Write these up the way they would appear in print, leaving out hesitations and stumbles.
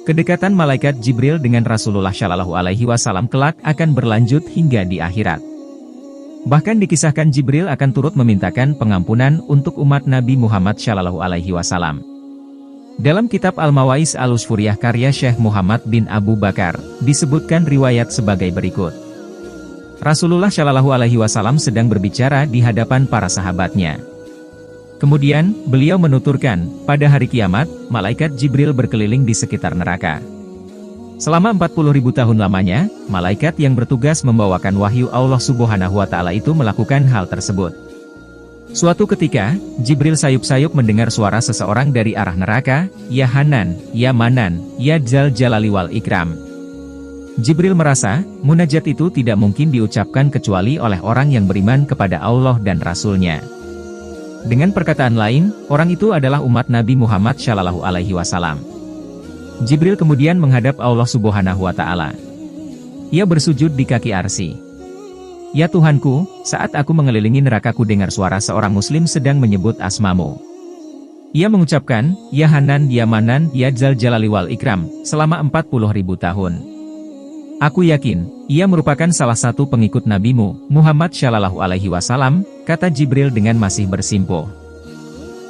Kedekatan malaikat Jibril dengan Rasulullah Shallallahu Alaihi Wasallam kelak akan berlanjut hingga di akhirat. Bahkan dikisahkan Jibril akan turut memintakan pengampunan untuk umat Nabi Muhammad Shallallahu Alaihi Wasallam. Dalam kitab Al-Mawais Al-Usfuriyah karya Syekh Muhammad bin Abu Bakar, disebutkan riwayat sebagai berikut. Rasulullah Shallallahu Alaihi Wasallam sedang berbicara di hadapan para sahabatnya. Kemudian, beliau menuturkan, pada hari kiamat, malaikat Jibril berkeliling di sekitar neraka. Selama 40.000 tahun lamanya, malaikat yang bertugas membawakan wahyu Allah Subhanahu wa Ta'ala itu melakukan hal tersebut. Suatu ketika, Jibril sayup-sayup mendengar suara seseorang dari arah neraka, "Ya Hanan, ya Manan, ya Dzal Jalali wal Ikram." Jibril merasa, munajat itu tidak mungkin diucapkan kecuali oleh orang yang beriman kepada Allah dan Rasul-Nya. Dengan perkataan lain, orang itu adalah umat Nabi Muhammad Shallallahu Alaihi Wasallam. Jibril kemudian menghadap Allah Subhanahu wa Ta'ala. Ia bersujud di kaki arsy. "Ya Tuhanku, saat aku mengelilingi neraka ku dengar suara seorang muslim sedang menyebut asmamu." Ia mengucapkan, "Ya Hanan, ya Manan, ya Dzal Jalali wal Ikram," selama 40.000 tahun. "Aku yakin, ia merupakan salah satu pengikut Nabimu, Muhammad Shallallahu Alaihi Wasallam," kata Jibril dengan masih bersimpuh.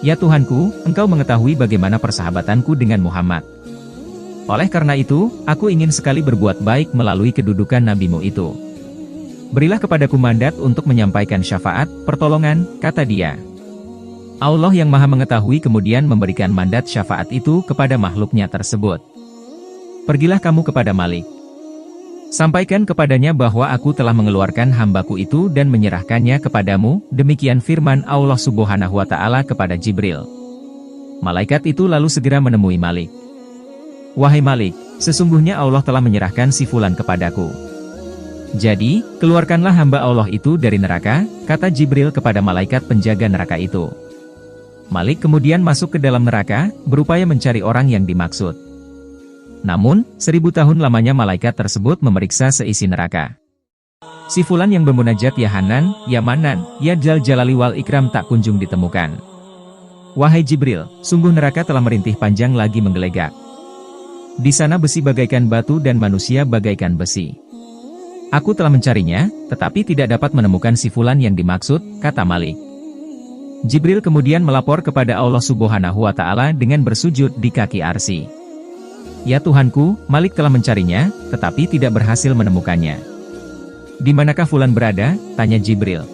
"Ya Tuhanku, Engkau mengetahui bagaimana persahabatanku dengan Muhammad. Oleh karena itu, aku ingin sekali berbuat baik melalui kedudukan Nabimu itu. Berilah kepadaku mandat untuk menyampaikan syafaat, pertolongan," kata dia. Allah yang Maha Mengetahui kemudian memberikan mandat syafaat itu kepada makhluknya tersebut. "Pergilah kamu kepada Malik. Sampaikan kepadanya bahwa aku telah mengeluarkan hambaku itu dan menyerahkannya kepadamu," demikian firman Allah Subhanahu wa Ta'ala kepada Jibril. Malaikat itu lalu segera menemui Malik. "Wahai Malik, sesungguhnya Allah telah menyerahkan si Fulan kepadaku. Jadi, keluarkanlah hamba Allah itu dari neraka," kata Jibril kepada malaikat penjaga neraka itu. Malik kemudian masuk ke dalam neraka, berupaya mencari orang yang dimaksud. Namun, 1000 tahun lamanya malaikat tersebut memeriksa seisi neraka. Si Fulan yang bermunajat "Ya Hanan, ya Manan, ya Dzal Jalali wal Ikram" tak kunjung ditemukan. "Wahai Jibril, sungguh neraka telah merintih panjang lagi menggelegak. Di sana besi bagaikan batu dan manusia bagaikan besi. Aku telah mencarinya, tetapi tidak dapat menemukan si Fulan yang dimaksud," kata Malik. Jibril kemudian melapor kepada Allah Subhanahu wa Ta'ala dengan bersujud di kaki arsy. "Ya Tuhanku, Malik telah mencarinya, tetapi tidak berhasil menemukannya." "Di manakah Fulan berada?" tanya Jibril.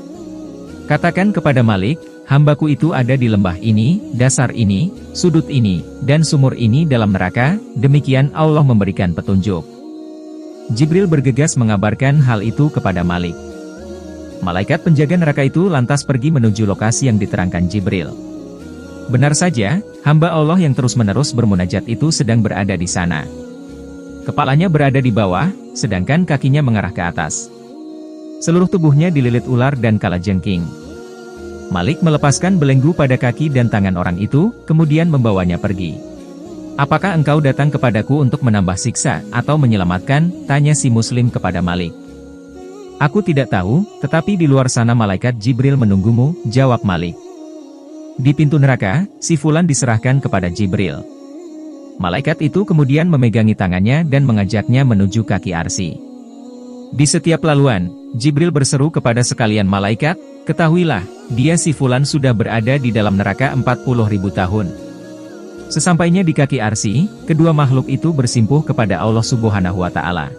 "Katakan kepada Malik, hambaku itu ada di lembah ini, dasar ini, sudut ini, dan sumur ini dalam neraka," demikian Allah memberikan petunjuk. Jibril bergegas mengabarkan hal itu kepada Malik. Malaikat penjaga neraka itu lantas pergi menuju lokasi yang diterangkan Jibril. Benar saja, hamba Allah yang terus-menerus bermunajat itu sedang berada di sana. Kepalanya berada di bawah, sedangkan kakinya mengarah ke atas. Seluruh tubuhnya dililit ular dan kalajengking. Malik melepaskan belenggu pada kaki dan tangan orang itu, kemudian membawanya pergi. "Apakah engkau datang kepadaku untuk menambah siksa, atau menyelamatkan?" tanya si muslim kepada Malik. "Aku tidak tahu, tetapi di luar sana malaikat Jibril menunggumu," jawab Malik. Di pintu neraka, si Fulan diserahkan kepada Jibril. Malaikat itu kemudian memegangi tangannya dan mengajaknya menuju kaki arsy. Di setiap laluan, Jibril berseru kepada sekalian malaikat, "Ketahuilah, dia si Fulan sudah berada di dalam neraka 40.000 tahun." Sesampainya di kaki arsy, kedua makhluk itu bersimpuh kepada Allah Subhanahu wa Ta'ala.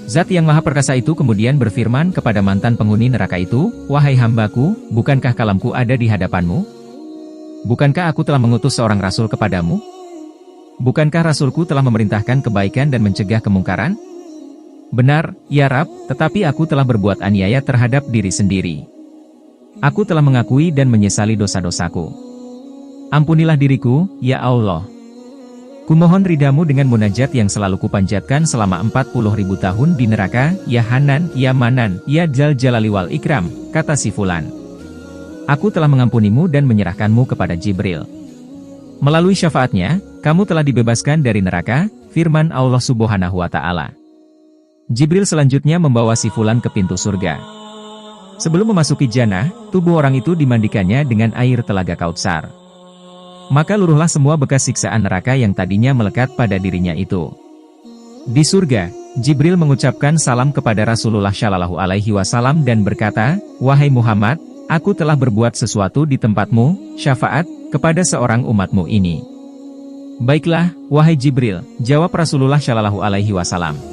Zat yang Maha Perkasa itu kemudian berfirman kepada mantan penghuni neraka itu, "Wahai hambaku, bukankah kalamku ada di hadapanmu? Bukankah aku telah mengutus seorang rasul kepadamu? Bukankah rasulku telah memerintahkan kebaikan dan mencegah kemungkaran?" "Benar, ya Rab, tetapi aku telah berbuat aniaya terhadap diri sendiri. Aku telah mengakui dan menyesali dosa-dosaku. Ampunilah diriku, ya Allah. Kumohon ridamu dengan munajat yang selalu kupanjatkan selama 40.000 tahun di neraka, ya Hanan, ya Manan, ya Dzal Jalali wal Ikram," kata si Fulan. "Aku telah mengampunimu dan menyerahkanmu kepada Jibril. Melalui syafaatnya, kamu telah dibebaskan dari neraka," firman Allah Subhanahu wa Ta'ala. Jibril selanjutnya membawa si Fulan ke pintu surga. Sebelum memasuki jannah, tubuh orang itu dimandikannya dengan air telaga Kautsar. maka luruhlah semua bekas siksaan neraka yang tadinya melekat pada dirinya itu. Di surga, Jibril mengucapkan salam kepada Rasulullah Shallallahu Alaihi Wasallam dan berkata, "Wahai Muhammad, aku telah berbuat sesuatu di tempatmu, syafaat, kepada seorang umatmu ini." "Baiklah, wahai Jibril," jawab Rasulullah Shallallahu Alaihi Wasallam.